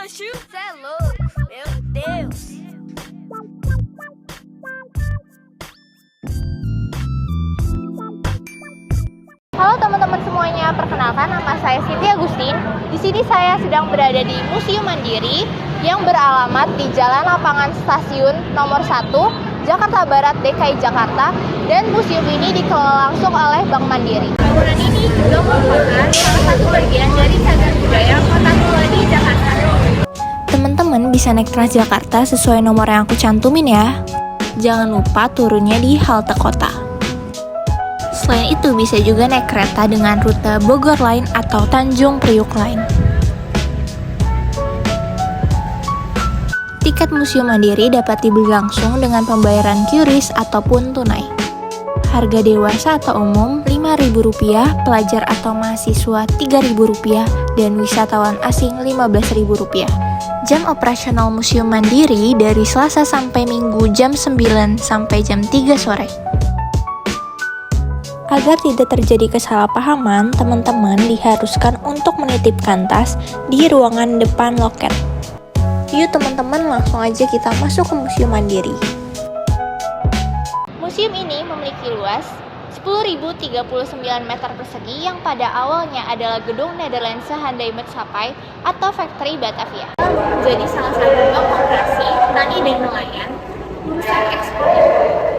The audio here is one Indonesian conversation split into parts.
Cê é louco, meu Deus. Halo teman-teman semuanya, perkenalkan nama saya Siti Agustin. Di sini saya sedang berada di Museum Mandiri yang beralamat di Jalan Lapangan Stasiun nomor 1, Jakarta Barat, DKI Jakarta, dan museum ini dikelola langsung oleh Bank Mandiri. Bangunan ini juga merupakan salah satu bagian dari cagar budaya Kota Tua di Jakarta. Teman-teman bisa naik Transjakarta sesuai nomor yang aku cantumin ya. Jangan lupa turunnya di halte kota. Selain itu bisa juga naik kereta dengan rute Bogor Line atau Tanjung Priuk Line. Tiket Museum Mandiri dapat dibeli langsung dengan pembayaran QRIS ataupun tunai. Harga dewasa atau umum Rp5.000, pelajar atau mahasiswa Rp3.000, dan wisatawan asing Rp15.000. Jam operasional Museum Mandiri dari Selasa sampai Minggu jam 9 sampai jam 3 sore. Agar tidak terjadi kesalahpahaman, teman-teman diharuskan untuk menitipkan tas di ruangan depan loket. Yuk teman-teman, langsung aja kita masuk ke Museum Mandiri. Museum ini memiliki luas 10.039 meter persegi yang pada awalnya adalah gedung Nederlandse Handelsmaatschappij atau Factory Batavia. Jadi salah satu bank operasi tani dan nelayan, urusan ekspor.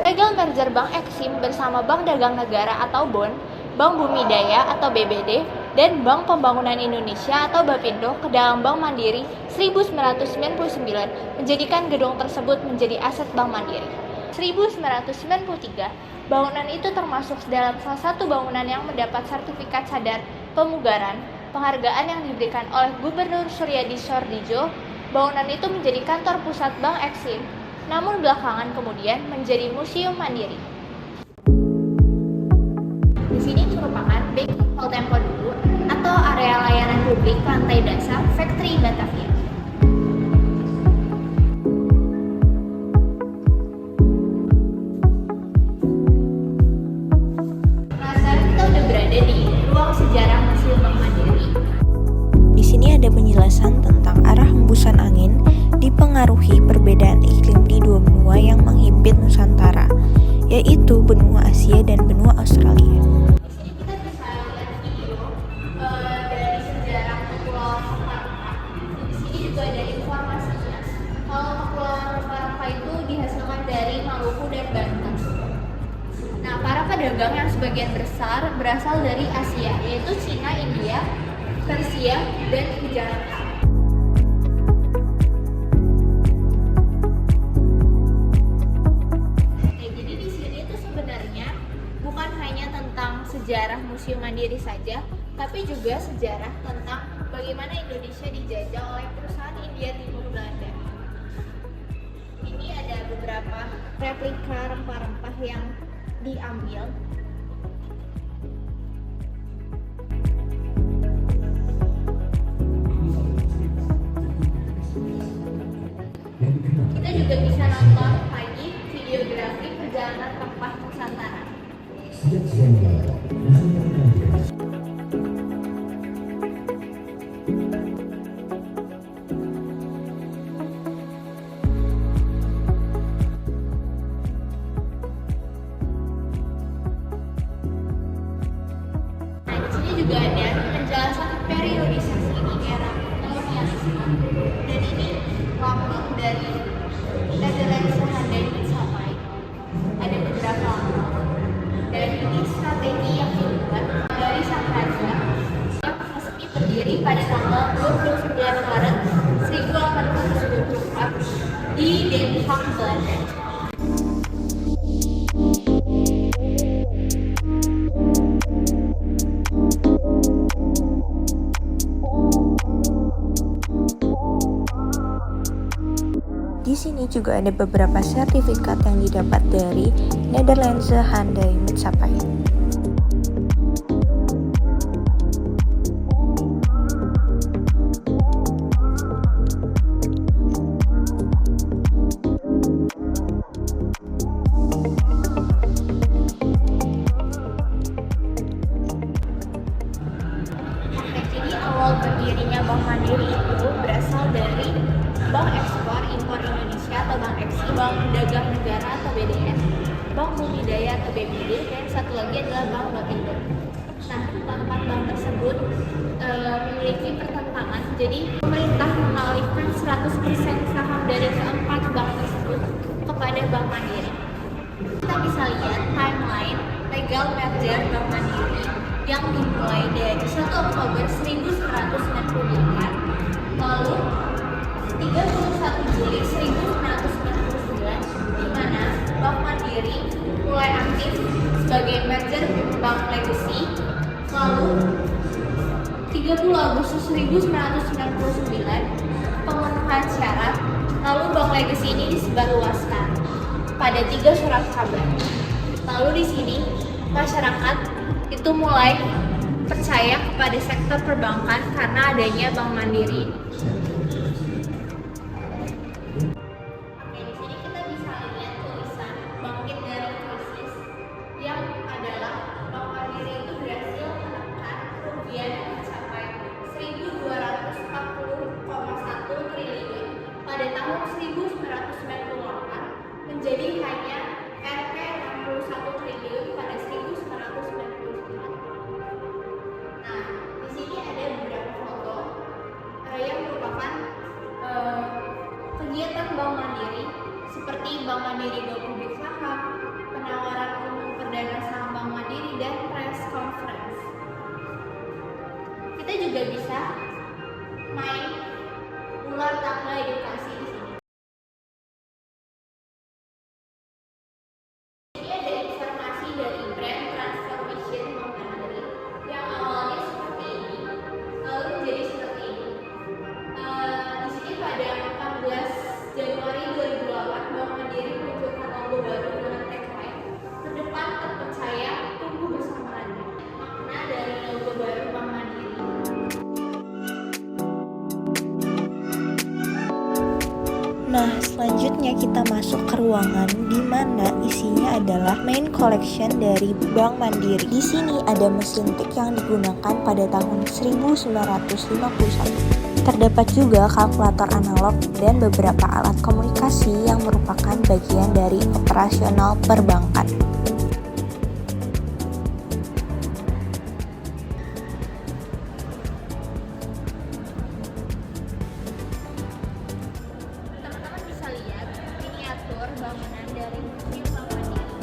Legal merger Bank Eksim bersama Bank Dagang Negara atau BON, Bank Bumi Daya atau BBD, dan Bank Pembangunan Indonesia atau Bapindo ke dalam Bank Mandiri 1999 menjadikan gedung tersebut menjadi aset Bank Mandiri. 1993, bangunan itu termasuk dalam salah satu bangunan yang mendapat sertifikat sadar pemugaran, penghargaan yang diberikan oleh Gubernur Suryadi Sordijo. Bangunan itu menjadi kantor pusat Bank Eksim, namun belakangan kemudian menjadi Museum Mandiri. Di sini merupakan backup hall tempo dulu atau area layanan publik lantai dasar Factory Batavia. Nah, sekarang kita udah berada di ruang sejarah Museum Bank Mandiri. Di sini ada penjelasan tentang arah hembusan angin dipengaruhi perbedaan iklim di dua benua yang menghimpit Nusantara, yaitu benua Asia dan benua Australia. Di sini kita bisa lihat video dari sejarah Kepulauan Rempah-Rempah. Di sini juga ada informasinya kalau Kepulauan Rempah-Rempah itu dihasilkan dari Maluku dan Banten. Nah, para pedagang yang sebagian besar berasal dari Asia, yaitu Cina, India, Persia, dan Gujarat. Sejarah Museum Mandiri saja, tapi juga sejarah tentang bagaimana Indonesia dijajah oleh perusahaan India Timur Belanda. Ini ada beberapa replika rempah-rempah yang diambil. Kita juga bisa nonton lagi videografi perjalanan rempah Nusantara. Juga ada penjelasan periodisasi di era kolonialisme, dan ini lambang dari Nederlandse Handelsmaatschappij. Ada beberapa lambang, dan ini strategi yang dibuat dari sang raja yang resmi berdiri pada tanggal 29 Maret 1874 di Den Haag, Belanda. Di sini juga ada beberapa sertifikat yang didapat dari Nederlandse Handelsmaatschappij. Jadi awal awal berdirinya Bank Mandiri itu berasal dari Bank Ekspor Impor Indonesia atau Bank EKSI, Bank Dagang Negara atau BDN, Bank Budidaya atau BBD, dan satu lagi adalah Bank Bapindo. Nah, keempat bank tersebut memiliki pertentangan, jadi pemerintah mengalihkan 100% saham dari keempat bank tersebut kepada Bank Mandiri. Kita bisa lihat timeline legal merger Bank Mandiri yang dimulai dari 1 Oktober 1998, lalu 31 Juli 1999, di mana Bank Mandiri mulai aktif sebagai merger Bank Legacy, lalu 30 Agustus 1999 pemenuhan syarat, lalu Bank Legacy ini disebarluaskan pada 3 surat kabar. Lalu di sini masyarakat itu mulai percaya kepada sektor perbankan karena adanya Bank Mandiri. Oke, di sini kita bisa lihat tulisan bangkit dari krisis yang adalah Bank Mandiri itu berhasil menekan kerugian mencapai 1.240,1 triliun pada tahun 1998 menjadi hanya Rp 61 triliun pada 1999. Nah, di sini ada beberapa foto yang merupakan kegiatan Bank Mandiri seperti Bank Mandiri go public saham, penawaran umum perdana saham Bank Mandiri, dan press conference. Kita juga bisa main ular tangga edukasi di sini. Ini ada informasi dari brand transformation Bank Mandiri yang awalnya seperti ini, lalu menjadi seperti ini. Di sini pada 14 Januari 2008 Bank Mandiri meluncurkan logo baru dengan tagline "Terdepan terpercaya, tumbuh bersama Anda". Makna dari logo baru Bank Mandiri. Nah, selanjutnya kita masuk ke ruangan di mana isinya adalah main collection dari Bank Mandiri. Di sini ada mesin tik yang digunakan pada tahun 1951. Terdapat juga kalkulator analog dan beberapa alat komunikasi yang merupakan bagian dari operasional perbankan. Teman-teman bisa lihat miniatur bangunan dari Museum Bank Mandiri.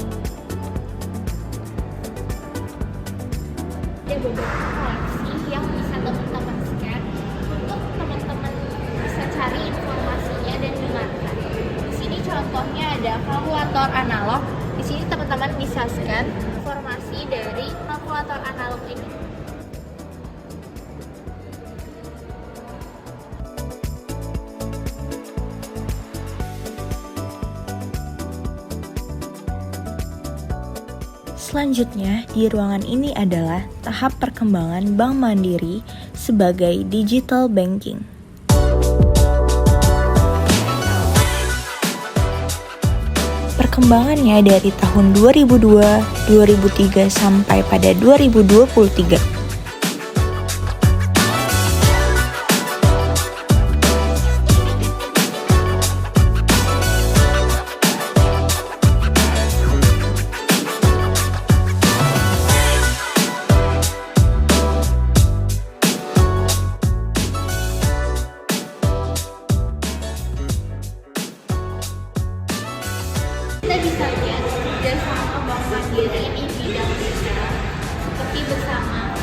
Ada beberapa koleksi yang bisa teman-teman scan untuk teman-teman bisa cari informasinya dan dengarkan. Di sini contohnya ada kalkulator analog. Di sini teman-teman bisa scan informasi dari kalkulator analog ini. Selanjutnya, di ruangan ini adalah tahap perkembangan Bank Mandiri sebagai digital banking. Perkembangannya dari tahun 2002, 2003 sampai pada 2023. Kita bisa lihat kerjasama Bank Mandiri di bidang usaha seperti bersama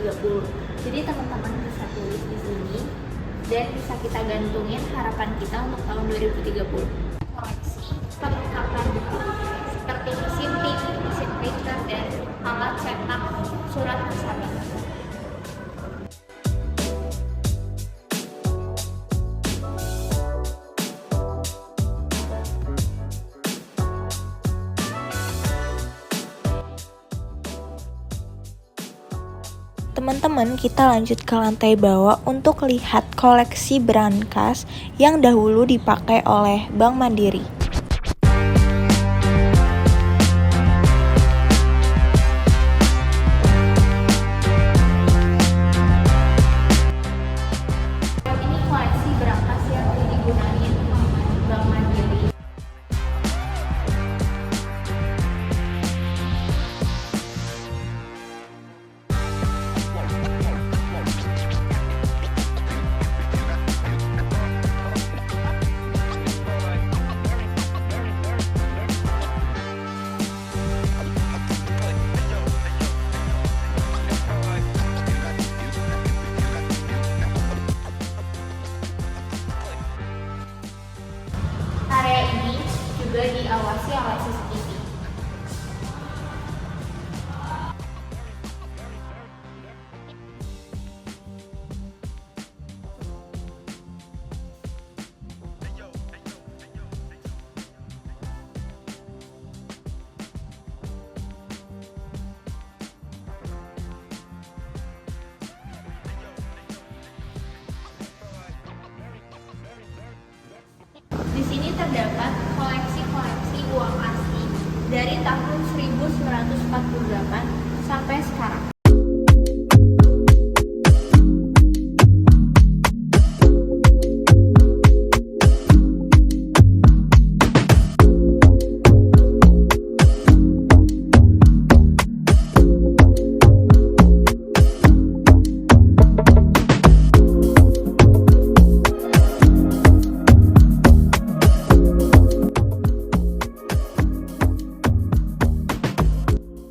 2030. Jadi teman-teman bisa tulis di sini dan bisa kita gantungin harapan kita untuk tahun 2030. Koleksi perlengkapan buku seperti mesin tik, mesin printer, dan alat cetak surat persahabatan. Teman-teman, kita lanjut ke lantai bawah untuk lihat koleksi brankas yang dahulu dipakai oleh Bank Mandiri. Ini koleksi brankas yang digunakan Bank Mandiri. Area ini juga diawasi oleh CCTV. Di sini terdapat koleksi-koleksi uang asli dari tahun 1948 sampai sekarang.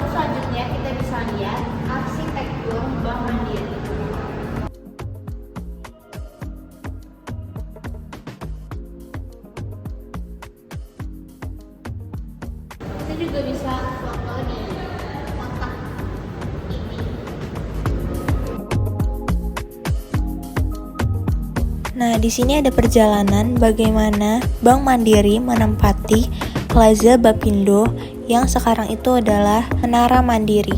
Selanjutnya kita bisa lihat arsitektur Bank Mandiri. Kita juga bisa foto di kotak ini. Nah, di sini ada perjalanan bagaimana Bank Mandiri menempati Plaza Bapindo yang sekarang itu adalah Menara Mandiri.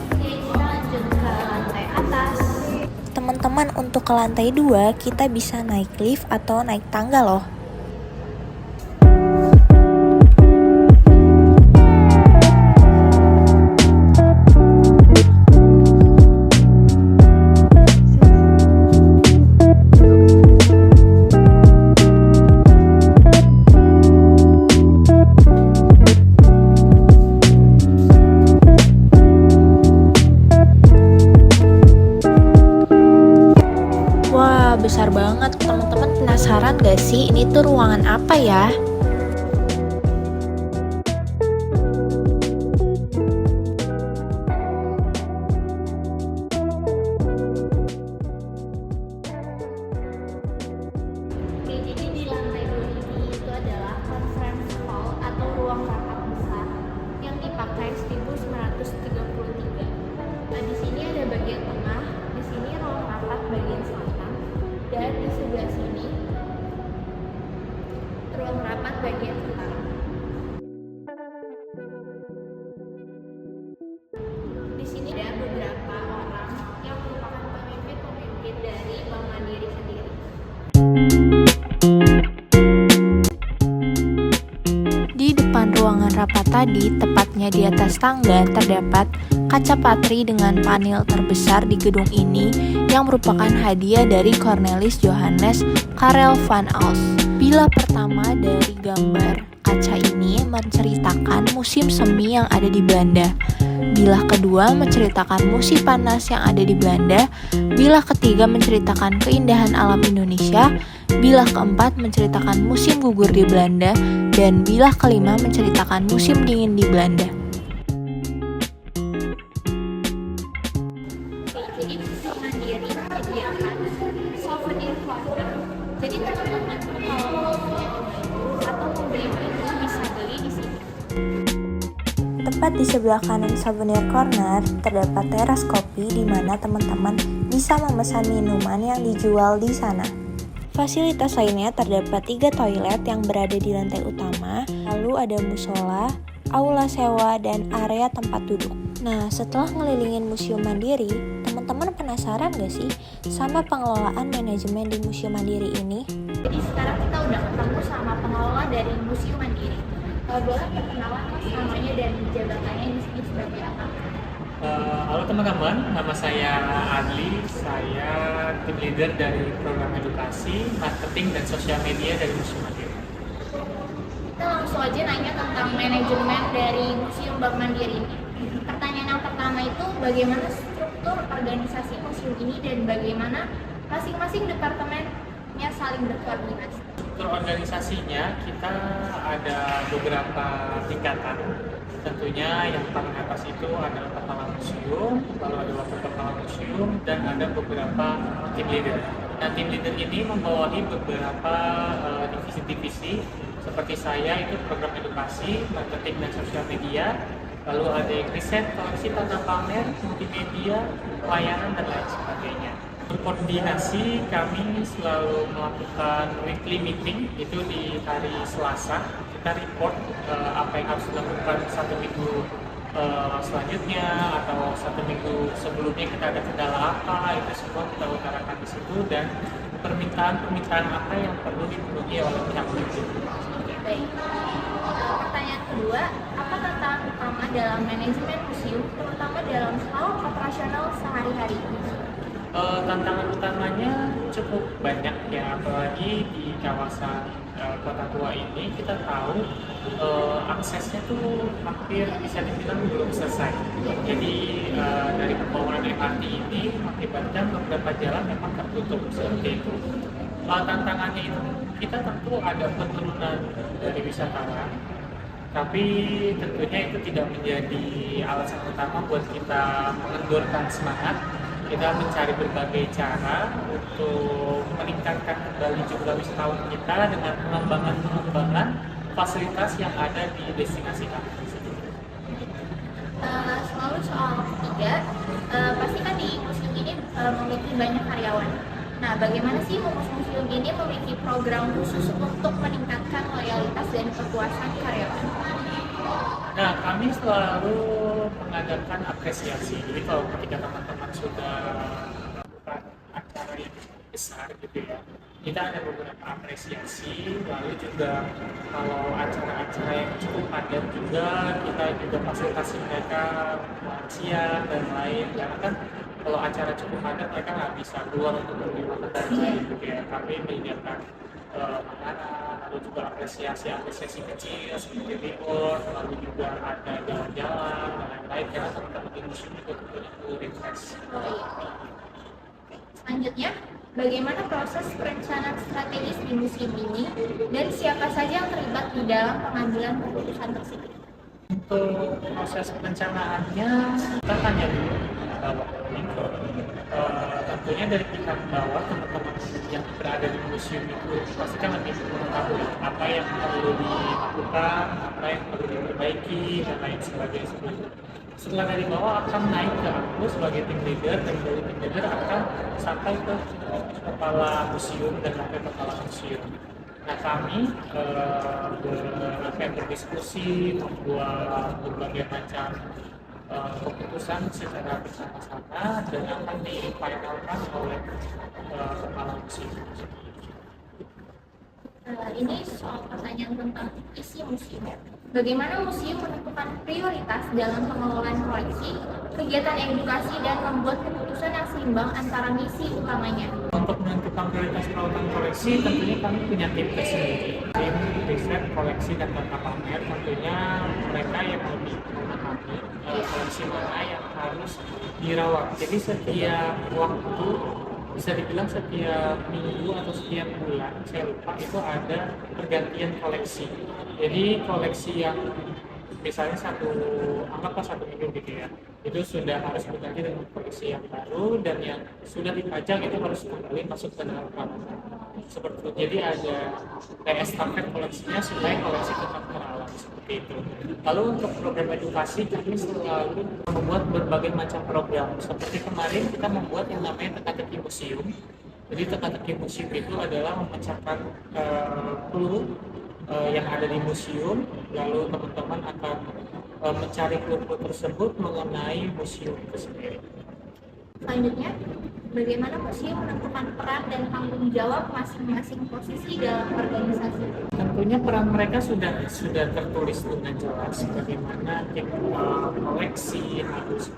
Oke, kita lanjut ke lantai atas. Teman-teman, untuk ke lantai 2 kita bisa naik lift atau naik tangga loh. Wah, besar banget. Teman-teman penasaran gak sih ini tuh ruangan apa ya? Oke, jadi di lantai 2 ini itu adalah conference hall atau ruang rapat besar yang dipakai 1933. Nah, di sini ada bagian tengah, di sini ruang rapat bagian selatan, dan di sebelah sini ruang rapat bagian utara. Di sini ada beberapa orang yang merupakan pemimpin-pemimpin dari Bank Mandiri sendiri. Di depan ruangan rapat tadi, tepatnya di atas tangga, terdapat kaca patri dengan panel terbesar di gedung ini yang merupakan hadiah dari Cornelis Johannes Karel van Als. Bila pertama dari gambar kaca ini menceritakan musim semi yang ada di Belanda. Bilah kedua menceritakan musim panas yang ada di Belanda. Bilah ketiga menceritakan keindahan alam Indonesia. bilah keempat menceritakan musim gugur di Belanda, dan bilah kelima menceritakan musim dingin di Belanda. Jadi Museum Mandiri menyediakan souvenir corner. Jadi teman-teman kalau mau atau mau beli bisa beli di sini. Tepat di sebelah kanan Souvenir Corner, terdapat teras kopi di mana teman-teman bisa memesan minuman yang dijual di sana. Fasilitas lainnya terdapat 3 toilet yang berada di lantai utama, lalu ada musola, aula sewa, dan area tempat duduk. Nah, setelah ngelilingin Museum Mandiri, teman-teman penasaran gak sih sama pengelolaan manajemen di Museum Mandiri ini? Jadi sekarang kita udah ketemu sama pengelola dari Museum Mandiri. Boleh perkenalan mas namanya dan jabatannya di sini sebagai apa? Halo teman-teman, nama saya Adli, saya tim leader dari program edukasi, marketing, dan sosial media dari Museum Mandiri. Kita langsung aja nanya tentang manajemen dari Museum Bank Mandiri ini. Pertanyaan yang pertama itu bagaimana struktur organisasi museum ini dan bagaimana masing-masing departemennya saling berkoordinasi? Struktur organisasinya kita ada beberapa tingkatan. Tentunya yang paling atas itu adalah kepala museum, lalu ada wakil kepala museum, dan ada beberapa tim leader. Nah, tim leader ini membawahi beberapa divisi-divisi. Seperti saya itu program edukasi, marketing, dan sosial media. Lalu ada yang riset, koleksi, tata pamer, multimedia, pelayanan, dan lain sebagainya. Berkoordinasi, kami selalu melakukan weekly meeting itu di hari Selasa. Kita report apa yang harus dilakukan satu minggu selanjutnya atau satu minggu sebelumnya kita ada kendala apa, itu semua kita utarakan di situ, dan permintaan apa yang perlu dipenuhi oleh pihak museum. Baik. Pertanyaan kedua, apa tantangan utama dalam manajemen museum, terutama dalam hal operasional sehari-hari? Tantangan utamanya cukup banyak ya, apalagi di kawasan Kota Tua ini kita tahu aksesnya tuh hampir bisa dibilang belum selesai. Jadi dari pembangunan MRT ini mengakibatkan beberapa jalan memang tertutup seperti itu. Tantangannya itu kita tentu ada penurunan dari wisatawan, tapi tentunya itu tidak menjadi alasan utama buat kita mengendurkan semangat. Kita mencari berbagai cara untuk meningkatkan kembali jumlah wisatawan kita dengan pengembangan fasilitas yang ada di destinasi kami. Selalu soal ketiga, pasti kan di museum ini memiliki banyak karyawan. Nah, bagaimana sih museum ini memiliki program khusus untuk meningkatkan loyalitas dan kepuasan karyawan? Nah, kami selalu mengadakan apresiasi. Jadi kalau ketika teman-teman sudah melakukan acara yang besar gitu ya, kita ada beberapa apresiasi. Lalu juga kalau acara-acara yang cukup padat juga, kita juga fasilitasi mereka siang dan lain. Karena kan kalau acara cukup padat mereka nggak bisa keluar untuk membeli makan dan lain gitu ya. Kami menyediakan makanan, lalu juga apresiasi kecil seperti reward, lalu juga ada jalan-jalan dan lain-lain, karena teman-teman di museum juga tentunya perlu refresh. Selanjutnya, bagaimana proses perencanaan strategis di museum ini dan siapa saja yang terlibat di dalam pengambilan keputusan tersebut? Untuk proses perencanaannya kita tanya dulu tentunya dari pihak bawah, teman-teman yang berada di museum itu pasti kan lebih mengetahui apa yang perlu dilakukan, apa yang perlu diperbaiki, dan lain sebagainya. Setelah dari bawah akan naik ke aku sebagai tim leader, dan dari tim leader akan sampai ke kepala museum dan wakil kepala museum. Nah, kami akan berdiskusi, membuat berbagai macam keputusan secara bersama-sama dan akan difinalkan oleh kepala museum. Ini soal pertanyaan tentang isi museum. Bagaimana museum menentukan prioritas dalam pengelolaan koleksi, kegiatan edukasi, dan membuat keputusan yang seimbang antara misi utamanya? Untuk menentukan prioritas perawatan koleksi, tentunya kami punya tim tersendiri. Tim riset, koleksi, dan tata pamer, tentunya mereka yang lebih memahami koleksi mana yang harus dirawat. Jadi setiap waktu bisa dibilang setiap minggu atau setiap bulan, saya lupa, itu ada pergantian koleksi. Jadi koleksi yang misalnya anggaplah satu minggu gitu ya, itu sudah harus berganti dengan koleksi yang baru, dan yang sudah dipajang itu harus kembali masuk ke dalam pramuka seperti itu. Jadi ada kayak estafet koleksinya supaya koleksi tetap terawat seperti itu. Lalu untuk program edukasi, kami selalu membuat berbagai macam program. Seperti kemarin kita membuat yang namanya teka-teki museum. Jadi teka-teki museum itu adalah memecahkan clue yang ada di museum, lalu teman-teman akan mencari clue-clue tersebut mengenai museum itu sendiri. Selanjutnya, bagaimana museum menentukan peran dan tanggung jawab masing-masing posisi dalam organisasi? Tentunya peran mereka sudah tertulis dengan jelas, bagaimana tim koleksi harus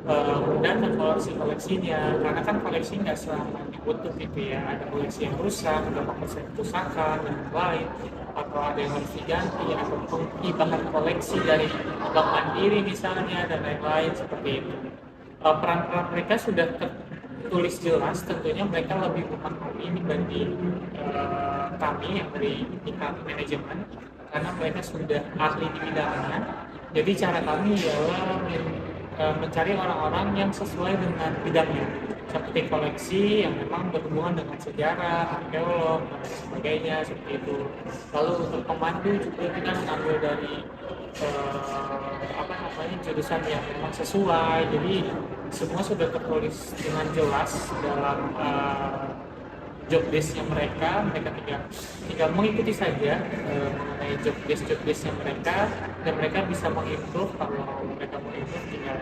mendata koleksinya, karena kan koleksi nggak selamanya utuh gitu ya, ada koleksi yang rusak, berapa persen kerusakan dan lain, atau ada yang harus diganti, atau pengibahan koleksi dari bank mandiri misalnya dan lain-lain seperti itu. Peran-peran mereka sudah tertulis jelas, tentunya mereka lebih memahami dibanding kami yang dari pihak manajemen, karena mereka sudah ahli di bidangnya. Jadi cara kami ialah mencari orang-orang yang sesuai dengan bidangnya, seperti koleksi yang memang berhubungan dengan sejarah, arkeolog, dan sebagainya seperti itu. Lalu untuk pemandu juga kita mengambil dari jurusan yang memang sesuai. Jadi semua sudah tertulis dengan jelas dalam job desk-nya mereka tinggal mengikuti saja mengenai job desk-nya mereka, dan mereka bisa mengimprove. Kalau mereka mau improve, tinggal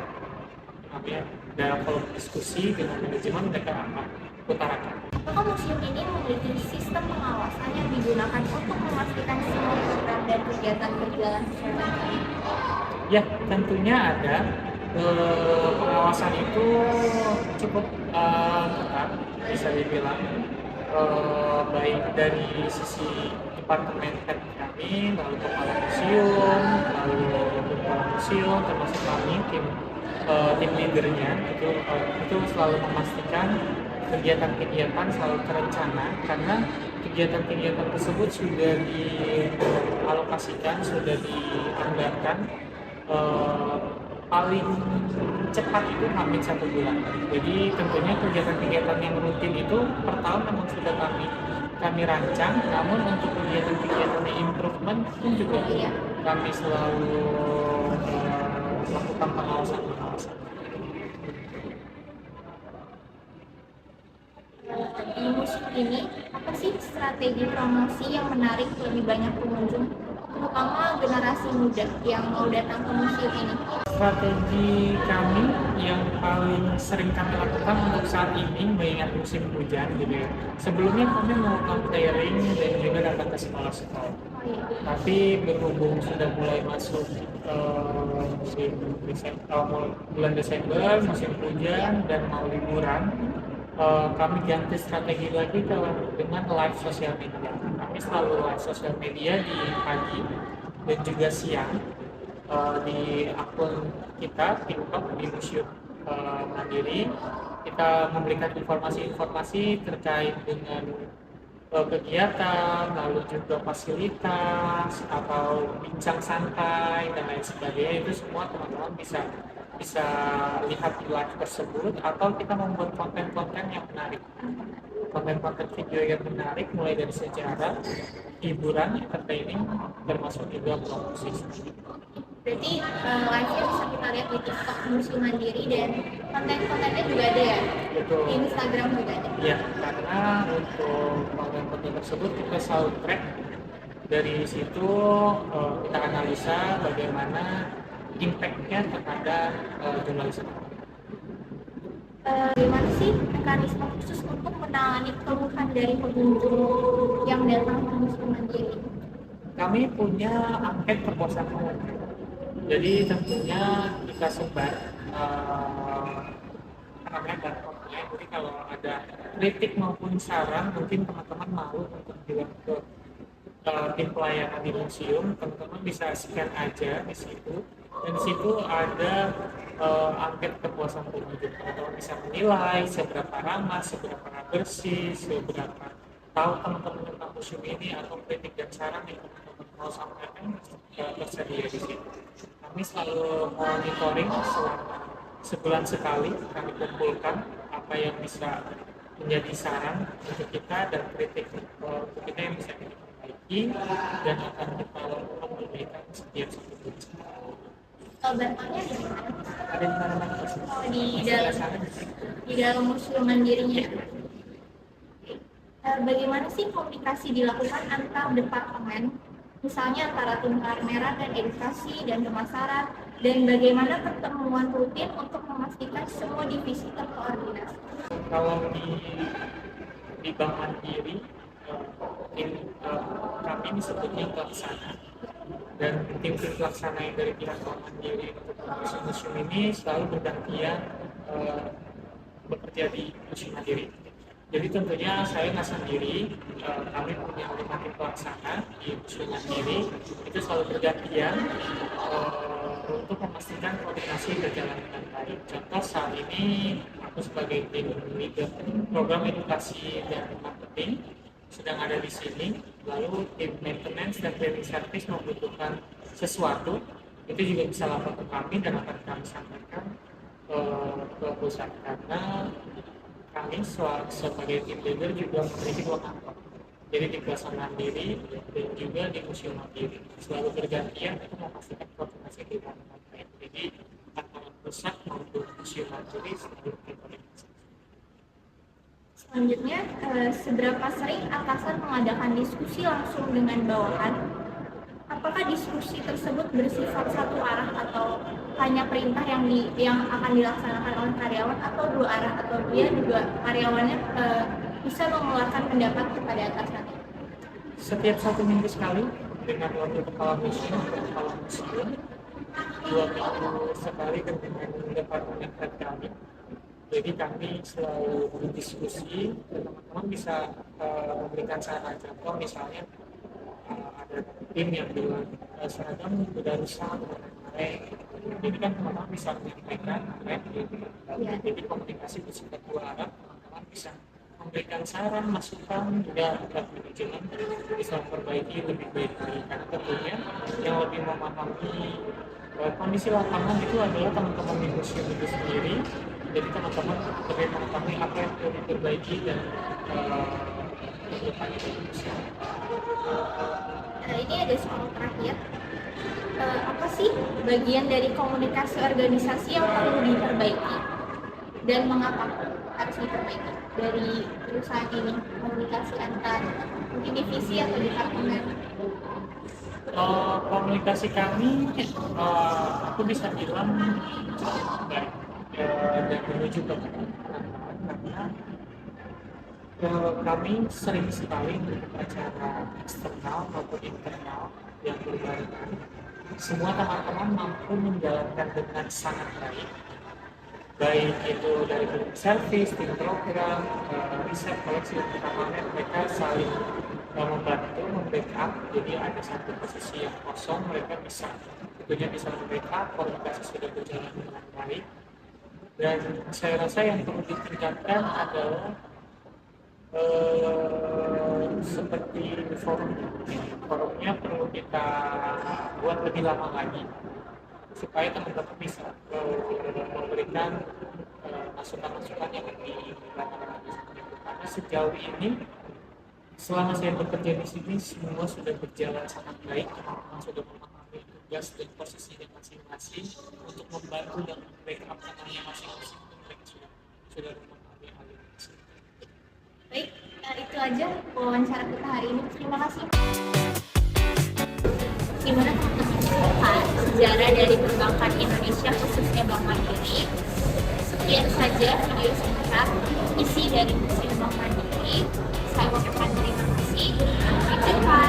dalam kolom diskusi dengan manajemen mereka akan utarakan. Apakah museum ini memiliki sistem pengawasan yang digunakan untuk memastikan semua program dan kegiatan berjalan sesuai? Ya, tentunya ada. Pengawasan itu cukup ketat, bisa dibilang, baik dari sisi departemen head kami, lalu kepala museum, termasuk kami tim leadernya itu selalu memastikan kegiatan-kegiatan selalu terencana, karena kegiatan-kegiatan tersebut sudah dialokasikan, sudah dianggarkan, paling cepat itu hampir 1 bulan. Jadi tentunya kegiatan-kegiatan yang rutin itu per tahun memang sudah kami rancang, namun untuk kegiatan-kegiatan improvement pun juga kami selalu melakukan pengawasan. Di museum ini, apa sih strategi promosi yang menarik lebih banyak pengunjung, terutama generasi muda yang mau datang ke museum ini? Strategi kami yang paling sering kami lakukan untuk saat ini mengingat musim hujan gitu ya. Sebelumnya kami melakukan clearing dan juga datang ke sekolah-sekolah. Tapi berhubung sudah mulai masuk bulan Desember, musim hujan dan mau liburan, kami ganti strategi lagi dengan live sosial media. Kami selalu live sosial media di pagi dan juga siang di akun kita TikTok di Museum Mandiri. Kita memberikan informasi-informasi terkait dengan kegiatan, lalu juga fasilitas atau bincang santai dan lain sebagainya. Itu semua teman-teman bisa lihat di live tersebut, atau kita membuat konten-konten yang menarik, konten-konten video yang menarik, mulai dari sejarah, hiburan, entertaining, termasuk juga promosi. Berarti live-nya bisa kita lihat di TikTok Museum Mandiri, dan konten-kontennya juga ada ya? Betul. Di Instagram juga ada? Iya, karena untuk konten-konten tersebut kita selalu track. Dari situ kita analisa bagaimana impact-nya terhadap jurnalisme. Bagaimana sih mekanisme khusus untuk menangani keluhan dari pengunjung yang datang ke Museum Mandiri? Kami punya angket kepuasan pengunjung. Jadi tentunya kita sebar platformnya. Jadi kalau ada kritik maupun saran, mungkin teman-teman malu untuk bilang ke tim pelayanan di museum, teman-teman bisa scan aja di situ, dan di situ ada angket kepuasan pengunjung. Teman-teman bisa menilai seberapa ramah, seberapa bersih, seberapa tahu teman-teman tentang museum ini, atau kritik dan saran yang teman-teman mau sampaikan tersedia di sini. Kami selalu monitoring selama sebulan sekali, kami kumpulkan apa yang bisa menjadi saran untuk kita dan kritik untuk kita yang bisa diperbaiki, dan akan kita lakukan perbaikan setiap 1 bulan. Bantuannya di mana? Ada di mana-mana Mas? Di dalam museum mandirinya. Bagaimana sih komunikasi dilakukan antar departemen, misalnya antara tim kamera dan edukasi dan pemasaran, dan bagaimana pertemuan rutin untuk memastikan semua divisi terkoordinasi? Kalau di Bank Mandiri, kami disebutnya pelaksana, dan tim pelaksana yang dari pihak Bank Mandiri untuk museum ini selalu bergantian bekerja di museum Mandiri. Jadi tentunya saya nggak sendiri, kami punya 5 tim pelaksana di museum Mandiri, itu selalu bergantian untuk memastikan koordinasi berjalan dengan baik. Contoh saat ini aku sebagai tim leader program edukasi dan marketing sedang ada di sini. Lalu tim maintenance dan cleaning service membutuhkan sesuatu, itu juga bisa lapor ke kami dan akan kami sampaikan ke pusat, karena kami sebagai tim leader juga memiliki 2 kantor. Jadi di Plaza Mandiri dan juga di Museum Mandiri selalu bergantian untuk memastikan koordinasi di dalam baik. Jadi antara pusat maupun Museum Mandiri selalu berkoordinasi. Selanjutnya, seberapa sering atasan mengadakan diskusi langsung dengan bawahan? Apakah diskusi tersebut bersifat satu arah atau hanya perintah yang akan dilaksanakan oleh karyawan, atau 2 arah, atau dia juga karyawannya bisa mengeluarkan pendapat kepada atasannya? Setiap 1 minggu sekali dengan wakil kepala museum atau kepala museum, 2 minggu sekali dengan departemen head kami. Jadi kami selalu berdiskusi, teman-teman bisa memberikan saran. Contoh misalnya ada tim yang bilang seragam udah rusak, jadi kan teman-teman bisa menyampaikan, jadi komunikasi bersifat 2 arah, teman-teman bisa memberikan saran, masukan, juga manajemen bisa memperbaiki lebih baik lagi, karena tentunya yang lebih memahami kondisi lapangan itu adalah teman-teman di museum itu sendiri. Jadi teman-teman lebih mengetahui apa yang perlu diperbaiki dan kedepannya di museum. Ini ada soal terakhir. Apa sih bagian dari komunikasi organisasi yang perlu diperbaiki dan mengapa harus diperbaiki dari perusahaan ini, komunikasi antar mungkin divisi atau departemen? Komunikasi kami, aku bisa bilang cukup baik dan menuju ke karena kami sering sekali untuk acara eksternal maupun internal yang berbarengan. Semua teman-teman mampu menjalankan dengan sangat baik itu dari tim service, tim program, riset, koleksi, dan pengamannya, mereka saling membantu, membackup. Jadi ada satu posisi yang kosong, mereka bisa membackup, komunikasi sudah berjalan dengan baik. Dan saya rasa yang perlu ditingkatkan adalah seperti forumnya perlu kita buat lebih lama lagi supaya teman-teman bisa memberikan masukan-masukan yang lebih lama lagi. Karena sejauh ini selama saya bekerja di sini semua sudah berjalan sangat baik, teman-teman sudah memahami tugas dan posisinya masing-masing untuk membantu dan membackup temannya masing-masing, mereka sudah memahami hal ini. Baik, itu aja wawancara kita hari ini. Terima kasih. Gimana teman-teman sejarah dari perbankan Indonesia, khususnya Bank Mandiri? Sekian saja video singkat isi dari Museum Bank Mandiri. Saya ucapkan terima kasih. Sampai jumpa.